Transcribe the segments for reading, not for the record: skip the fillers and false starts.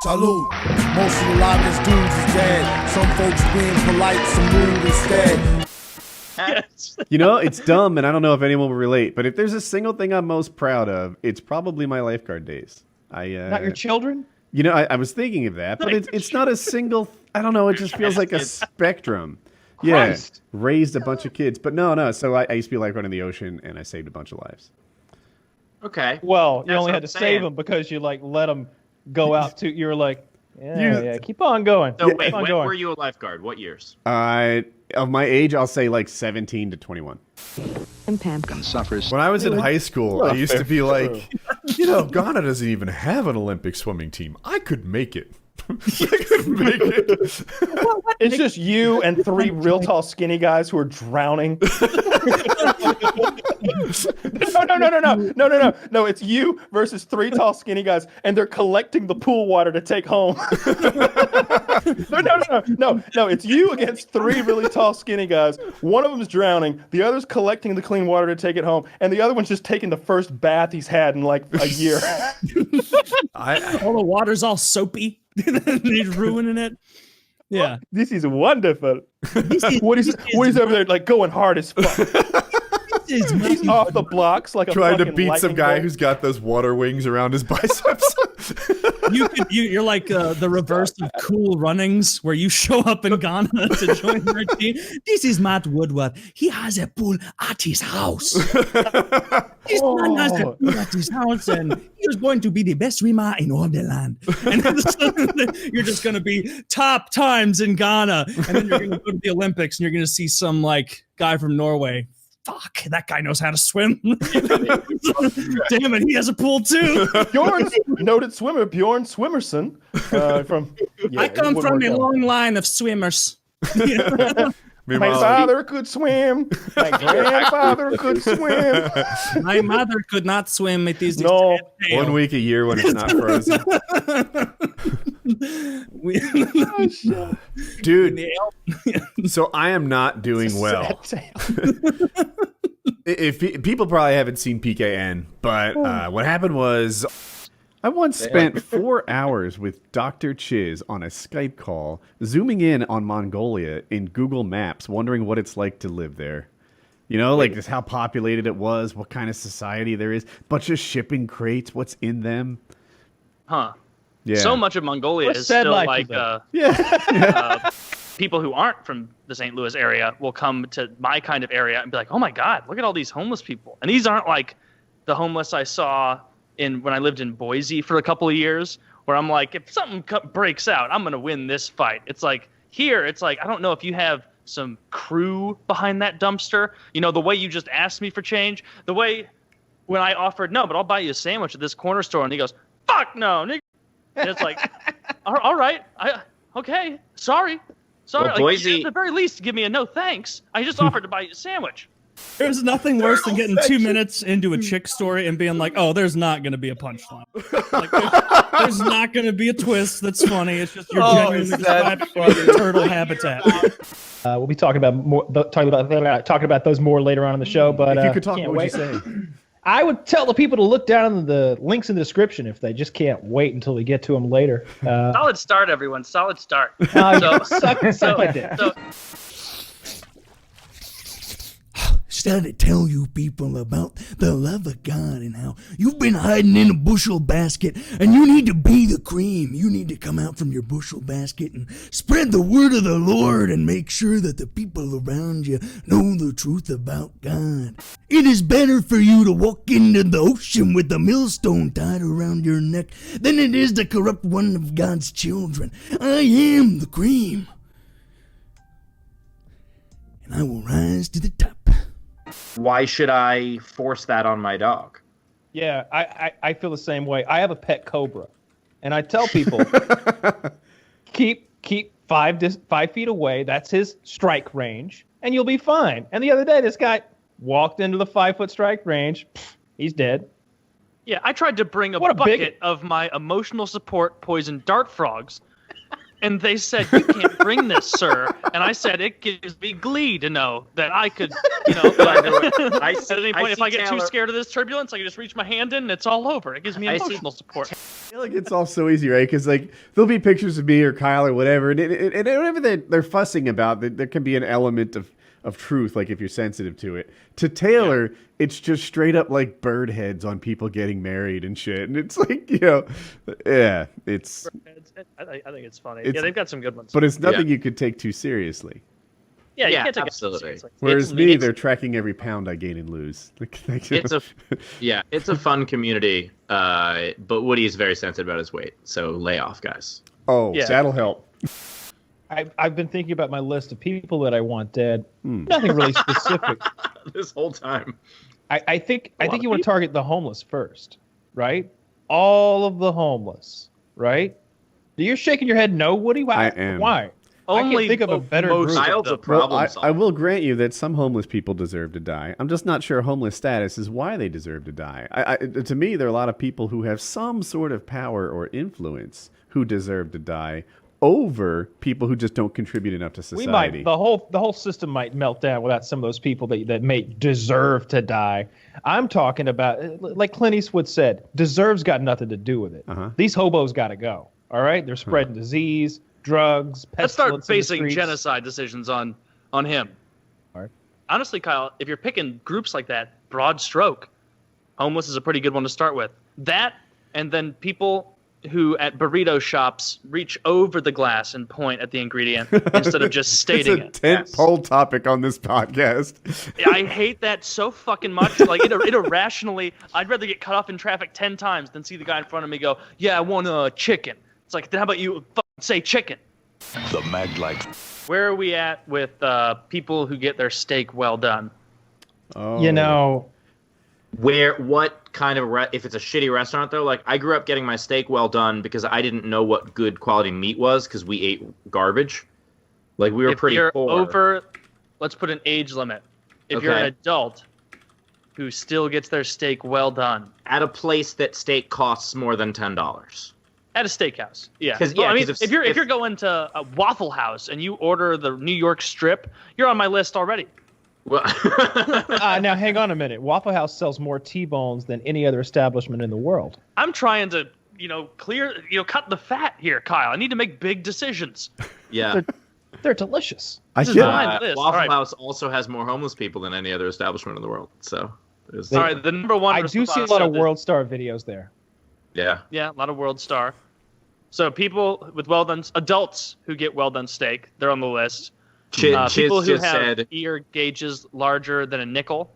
Salute. Most of the livest dudes is dead. Some folks being polite, some rude instead. Yes. You know, it's dumb, and I don't know if anyone will relate, but if there's a single thing I'm most proud of, it's probably my lifeguard days. Not your children? You know, I was thinking of that, but it's not a single, I don't know, it just feels like a spectrum. Christ. Yeah, raised a bunch of kids. But no, so I used to be a lifeguard in the ocean, and I saved a bunch of lives. Okay. Well, you That's only what had to I'm save saying. them because you, like, let them go out to, you were like, yeah, keep on going. So Keep wait, on when going. were you a lifeguard? What years? Of my age, I'll say like 17 to 21. And suffers. When I was in high school, I used to be like, you know, Ghana doesn't even have an Olympic swimming team. I could make it. I could make it. It's just you and 3 real tall skinny guys who are drowning. No. It's you versus 3 tall skinny guys, and they're collecting the pool water to take home. No. It's you against 3 really tall skinny guys. One of them's drowning, the other's collecting the clean water to take it home, and the other one's just taking the first bath he's had in like a year. All the water's all soapy. He's ruining it. Yeah. This is wonderful. What is over there like going hard as fuck? He's off the blocks like a Trying to fucking beat some lightning guy bolt. who's got those water wings around his biceps. You're like the reverse of Cool Runnings, where you show up in Ghana to join their team. This is Matt Woodward. He has a pool at his house. This man has a pool at his house, and he is going to be the best swimmer in all the land. And then you're just going to be top times in Ghana, and then you're going to go to the Olympics, and you're going to see some like guy from Norway. Fuck, that guy knows how to swim. Damn it, he has a pool too. Bjorn's noted swimmer Bjorn Swimmerson from. Yeah, I come from a long line of swimmers. My Meanwhile, father could swim. My grandfather could swim. My mother could not swim. It is No. one week a year when it's not frozen. Dude, so I am not doing well. If people probably haven't seen PKN, but what happened was I once spent 4 hours with Dr. Chiz on a Skype call, zooming in on Mongolia in Google Maps, wondering what it's like to live there. You know, like just how populated it was, what kind of society there is, bunch of shipping crates, what's in them. Huh. Yeah. So much of Mongolia What is sad still life like is that? people who aren't from the St. Louis area will come to my kind of area and be like, oh my God, look at all these homeless people. And these aren't like the homeless I saw when I lived in Boise for a couple of years, where I'm like, if something breaks out, I'm going to win this fight. It's like here, it's like, I don't know if you have some crew behind that dumpster. You know, the way you just asked me for change, the way when I offered, no, but I'll buy you a sandwich at this corner store. And he goes, fuck no, nigga. And it's like, all right, okay, sorry. Well, like, Boise- at the very least, give me a no thanks. I just offered to buy you a sandwich. There's nothing worse than getting 2 minutes into a chick story and being like, oh, there's not going to be a punchline. Like, there's not going to be a twist that's funny. It's just you're genuinely describing your turtle habitat. We'll be talking about those more later on in the show. But If you could talk, can't what would you wait. say? I would tell the people to look down in the links in the description if they just can't wait until we get to them later. Solid start, everyone. Solid start. Suck my dick. Started to tell you people about the love of God and how you've been hiding in a bushel basket and you need to be the cream. You need to come out from your bushel basket and spread the word of the Lord and make sure that the people around you know the truth about God. It is better for you to walk into the ocean with a millstone tied around your neck than it is to corrupt one of God's children. I am the cream, and I will rise to the top. Why should I force that on my dog? Yeah, I feel the same way. I have a pet cobra, and I tell people keep 5 feet away. That's his strike range, and you'll be fine. And the other day, this guy walked into the 5-foot strike range. He's dead. Yeah, I tried to bring a What a bucket bigot. of my emotional support poison dart frogs And they said, "You can't bring this, sir." And I said, "It gives me glee to know that I could, at any point, if I get too scared of this turbulence, I can just reach my hand in and it's all over." It gives me emotional support. I feel like it's all so easy, right? Because like there'll be pictures of me or Kyle or whatever, and whatever they're fussing about, there can be an element of truth, like if you're sensitive to it. To Taylor, it's just straight up like bird heads on people getting married and shit, and it's like it's. I think it's funny. They've got some good ones. But it's nothing you could take too seriously. Yeah, you can't take absolutely. it seriously. Whereas they're tracking every pound I gain and lose. It's a fun community, but Woody is very sensitive about his weight, so lay off, guys. Oh, that'll help. I've been thinking about my list of people that I want dead. Nothing really specific. This whole time. I think you want to target the homeless first, right? All of the homeless, right? You're shaking your head no, Woody? Why? I am. Why? I can't think of a better group. I will grant you that some homeless people deserve to die. I'm just not sure homeless status is why they deserve to die. To me, there are a lot of people who have some sort of power or influence who deserve to die over people who just don't contribute enough to society. The whole system might melt down without some of those people that may deserve to die. I'm talking about, like Clint Eastwood said, deserves got nothing to do with it. These hobos got to go. All right, they're spreading disease, drugs, pestilence. Let's start basing genocide decisions on him. All right. Honestly, Kyle, if you're picking groups like that, broad stroke, homeless is a pretty good one to start with. That, and then people who at burrito shops reach over the glass and point at the ingredient instead of just stating it. It's a tent-pole topic on this podcast. I hate that so fucking much. Like it irrationally, I'd rather get cut off in traffic 10 times than see the guy in front of me go, "Yeah, I want a chicken." It's like, then how about you fucking say chicken? The Maglite. Where are we at with people who get their steak well done? Oh. You know, what kind of if it's a shitty restaurant though? Like I grew up getting my steak well done because I didn't know what good quality meat was because we ate garbage. Like we were if pretty you're poor. Over, let's put an age limit. If you're an adult who still gets their steak well done at a place that steak costs more than $10. At a steakhouse, yeah. I mean, if you're going to a Waffle House and you order the New York strip, you're on my list already. Well, now hang on a minute. Waffle House sells more T-bones than any other establishment in the world. I'm trying to, cut the fat here, Kyle. I need to make big decisions. Yeah, they're delicious. Waffle House also has more homeless people than any other establishment in the world. So, all right, the number one. I do see a lot of World Star videos there. Yeah, a lot of World Star. So people with adults who get well done steak, they're on the list. People who have ear gauges larger than a nickel,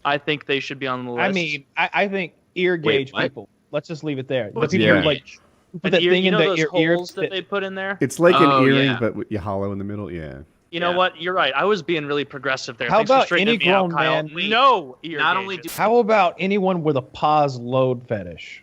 I think they should be on the list. I mean, I think ear gauge people. Let's just leave it there. What's the ear like gauge? put that thing in those the holes that they put in there. It's like an earring, but you hollow in the middle. Yeah. You know what? You're right. I was being really progressive there. How Thanks about for straightening any me out, grown Kyle. man? No ear gauges. How about anyone with a pause load fetish?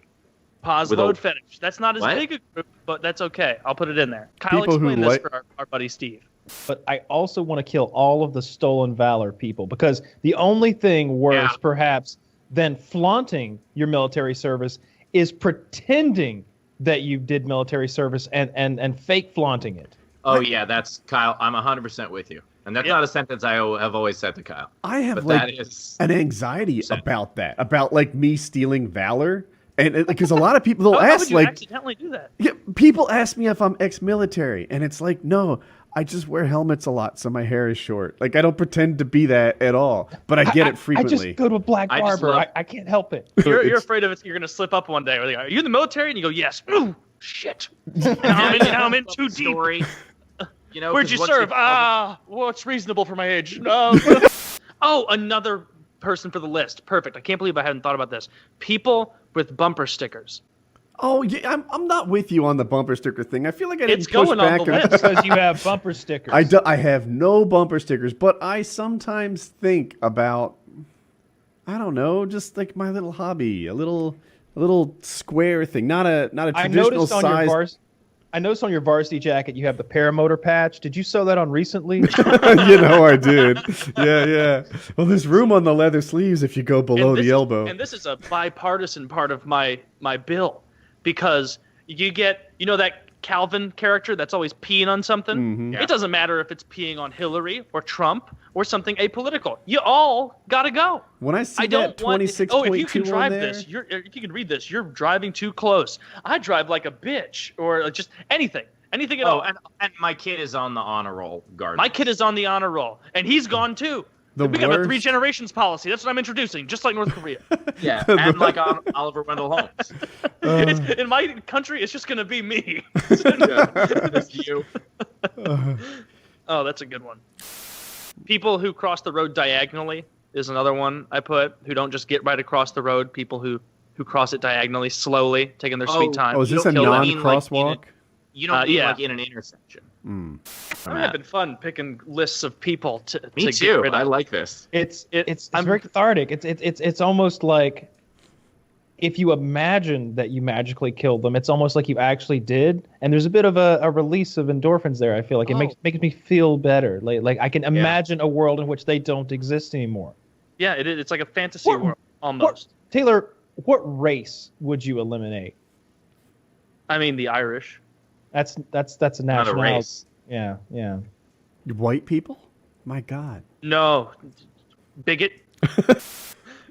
Pause load fetish. That's not as big a group, but that's okay. I'll put it in there. Kyle, explain this for our buddy Steve. But I also want to kill all of the stolen valor people because the only thing worse, perhaps, than flaunting your military service is pretending that you did military service and fake flaunting it. Oh, yeah, that's Kyle. I'm 100% with you. And that's not a sentence I have always said to Kyle. I have an anxiety about that, about like me stealing valor. And because a lot of people they'll ask, like, accidentally do that? Yeah, people ask me if I'm ex-military, and it's like, no, I just wear helmets a lot, so my hair is short. Like I don't pretend to be that at all, but I get it frequently. I just go to a black barber. I can't help it. You're afraid of it. You're gonna slip up one day. Where they go, "Are you in the military?" And you go, "Yes." Ooh, shit. Now I'm in too deep. Where'd you serve? What's reasonable for my age? Oh, another person for the list. Perfect. I can't believe I hadn't thought about this. People with bumper stickers. Oh, yeah, I'm not with you on the bumper sticker thing. I feel like I didn't it's push going back on the list because you have bumper stickers. I have no bumper stickers, but I sometimes think about, I don't know, just like my little hobby, a little square thing, not a traditional size. I noticed on your varsity jacket you have the paramotor patch. Did you sew that on recently? I did. Yeah. Well, there's room on the leather sleeves if you go below the elbow. And this is a bipartisan part of my bill because you get, that Calvin character that's always peeing on something. Mm-hmm. It doesn't matter if it's peeing on Hillary or Trump or something apolitical. You all gotta go. When I see I don't that want. 26.2 Oh, if you can drive on there, this, if you can read this, you're driving too close. I drive like a bitch, or just anything at all. And my kid is on the honor roll guard. My kid is on the honor roll, and he's gone too. We got a 3 generations policy. That's what I'm introducing, just like North Korea. Yeah, and like Oliver Wendell Holmes. In my country, it's just gonna be me. It's you. Oh, that's a good one. People who cross the road diagonally is another one I put. Who don't just get right across the road. People who cross it diagonally, slowly, taking their sweet time. Oh, is this a non-crosswalk? You don't mean like in an intersection. I'm having fun picking lists of people to Me to too. get rid of. I like this. It's very cathartic. It's almost like if you imagine that you magically killed them, it's almost like you actually did. And there's a bit of a release of endorphins there. I feel like it makes me feel better. Like I can imagine a world in which they don't exist anymore. Yeah, it's like a fantasy world almost. Taylor, what race would you eliminate? I mean, the Irish. That's a Not a national race. Yeah. White people? My God. No, bigot.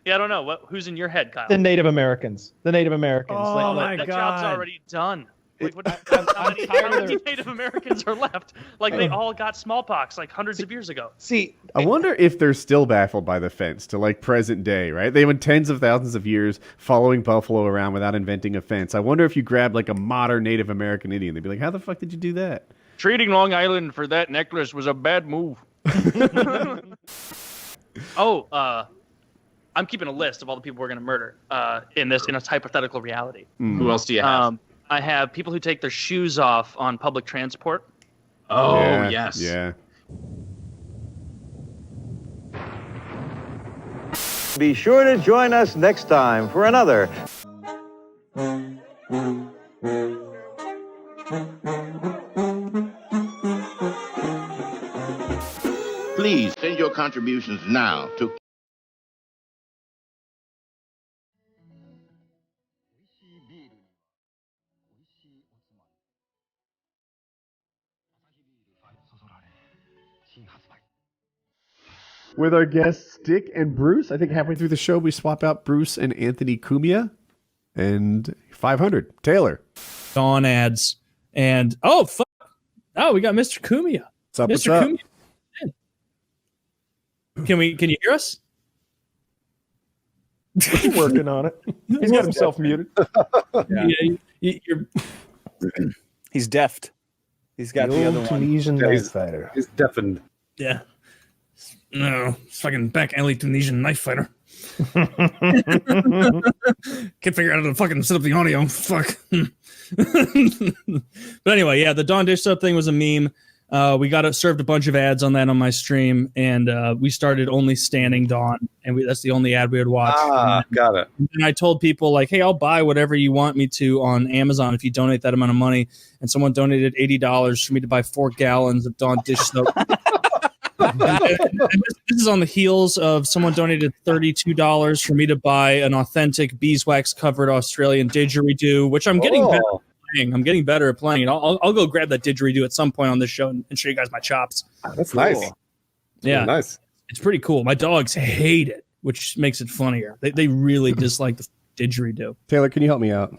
Yeah, I don't know. Who's in your head, Kyle? The Native Americans. Oh That job's already done. How many Native Americans are left? Like they all got smallpox like hundreds of years ago. See, I wonder if they're still baffled by the fence to like present day, right? They went tens of thousands of years following buffalo around without inventing a fence. I wonder if you grabbed like a modern Native American Indian, they'd be like, how the fuck did you do that? Trading Long Island for that necklace was a bad move. I'm keeping a list of all the people we're going to murder in a hypothetical reality. Who else do you have? I have people who take their shoes off on public transport. Oh, Yeah, yes. Yeah. Be sure to join us next time for another Please send your contributions now to With our guests Dick and Bruce, I think halfway through the show we swap out Bruce and Anthony Cumia, and 500 Taylor. Dawn ads and we got Mr. Cumia. What's up? Mr. What's up? Cumia. Can you hear us? He's working on it. He's got himself muted. He's deafed. He's got the other one. Tunisian knife fighter. He's deafened. Yeah. No, it's fucking back alley Tunisian knife fighter. Can't figure out how to fucking set up the audio. Fuck. But anyway, yeah, the Dawn dish soap thing was a meme. We served a bunch of ads on that on my stream, and we started only standing Dawn, and that's the only ad we would watch. Got it. And I told people like, hey, I'll buy whatever you want me to on Amazon if you donate that amount of money. And someone donated $80 for me to buy 4 gallons of Dawn dish soap. And this is on the heels of someone donated $32 for me to buy an authentic beeswax covered Australian didgeridoo, which I'm getting better at playing. I'm getting better at playing it. I'll go grab that didgeridoo at some point on this show and show you guys my chops. That's nice. Yeah, nice. It's pretty cool. My dogs hate it, which makes it funnier. They really dislike the didgeridoo. Taylor, can you help me out?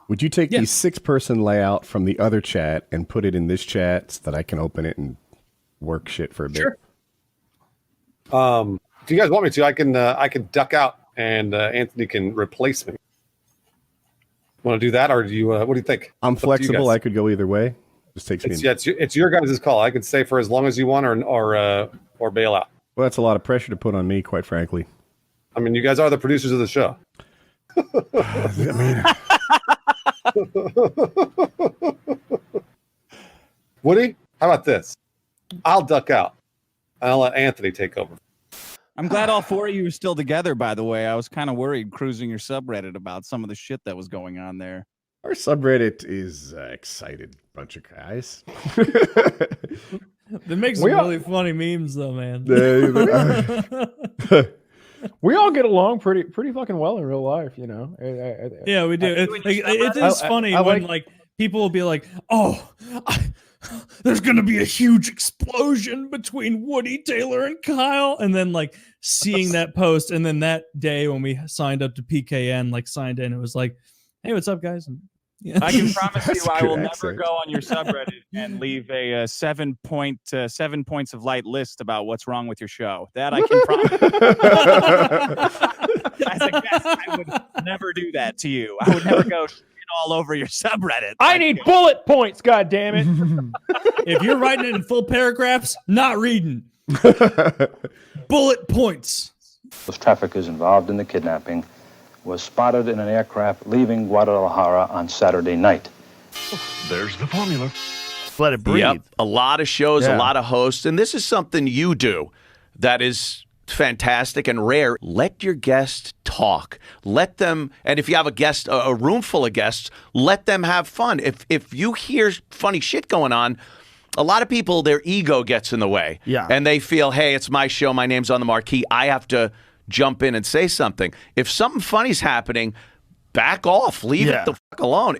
Would you take the 6-person layout from the other chat and put it in this chat so that I can open it and work shit for a bit? Sure. If you guys want me to, I can duck out and Anthony can replace me. Want to do that, or do you? What do you think? I'm flexible. I could go either way. Just takes me. It's your guys' call. I could stay for as long as you want, or bail out. Well, that's a lot of pressure to put on me, quite frankly. I mean, you guys are the producers of the show. Woody, how about this? I'll duck out, and I'll let Anthony take over. I'm glad all 4 of you are still together, by the way. I was kind of worried cruising your subreddit about some of the shit that was going on there. Our subreddit is excited bunch of guys. That makes some really funny memes, though, man. We all get along pretty fucking well in real life, you know. Yeah, we do. It's funny when like people will be like, "Oh, there's gonna be a huge explosion between Woody, Taylor, and Kyle," and then like seeing that post, and then that day when we signed up to PKN, like signed in, it was like, "Hey, what's up, guys?" And, yeah. I can promise you, I will never go on your subreddit and leave a 7 points of light list about what's wrong with your show. That I can promise. As a guest, I would never do that to you. I would never go all over your subreddit. I need bullet points, God damn it! If you're writing it in full paragraphs, not reading. Bullet points. Those traffickers involved in the kidnapping was spotted in an aircraft leaving Guadalajara on Saturday night. There's the formula. Let it breathe. Yep. A lot of shows, a lot of hosts, and this is something you do that is fantastic and rare. Let your guests talk. Let them, and if you have a room full of guests, let them have fun. If you hear funny shit going on, a lot of people, their ego gets in the way. Yeah. And they feel, hey, it's my show, my name's on the marquee, I have to jump in and say something. If something funny's happening, back off. Leave it the fuck alone.